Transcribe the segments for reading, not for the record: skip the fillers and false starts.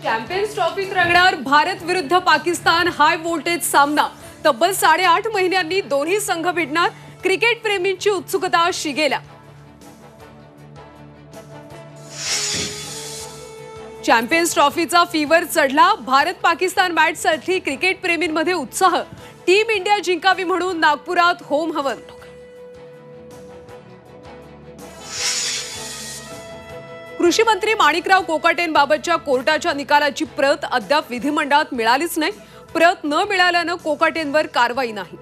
Champions ट्रॉफीत रंगणार भारत विरुद्ध Pakistan high voltage सामना। तब्बल 8.5 महिन्यांनी दोन्ही संघ भिडणार। क्रिकेट प्रेमींची उत्सुकता शिगेला। चॅम्पियन्स ट्रॉफीचा फीवर चढला। भारत पाकिस्तान मॅचसाठी क्रिकेट प्रेमींमध्ये उत्साह। टीम इंडिया जिंकावी म्हणून नागपुरात होम हवन। कृषी मंत्री माणिकराव कोकाटेंबाबतच्या कोर्टाच्या निकालाची प्रत अद्याप विधिमंडळात मिळालीच नाही। प्रत न मिळाल्याने कोकाटेंवर कारवाई नाही।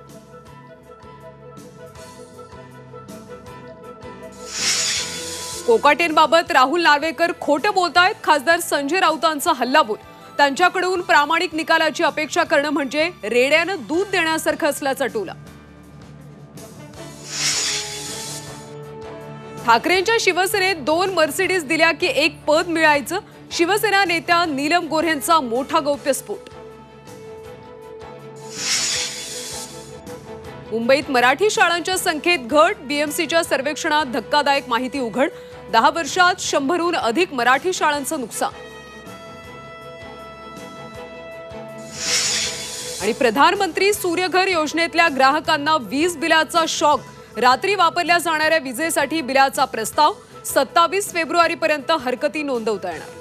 कोकाटेंबाबत राहुल नार्वेकर खोटं बोलतायत। खासदार संजय राऊतांचा हल्लाबोल। त्यांच्याकडून प्रामाणिक निकालाची अपेक्षा करणं म्हणजे रेड्याने दूध देण्यासारखं असल्याचा टोला। ठाकरेंच्या शिवसेनेत 2 मर्सिडीज दिल्या की 1 पद मिळायचं। शिवसेना नेत्या नीलम गोऱ्हेंचा मोठा गौप्यस्फोट। मुंबईत मराठी शाळांच्या संख्येत घट। बीएमसीच्या सर्वेक्षणात धक्कादायक माहिती उघड। 10 वर्षात 100हून अधिक मराठी शाळांचं नुकसान। आणि प्रधानमंत्री सूर्यघर योजनेतल्या ग्राहकांना वीज बिलाचा शॉक। रात्री वापरल्या जाणाऱ्या विजेसाठी बिलाचा प्रस्ताव। 27 फेब्रुवारीपर्यंत हरकती नोंदवता येणार।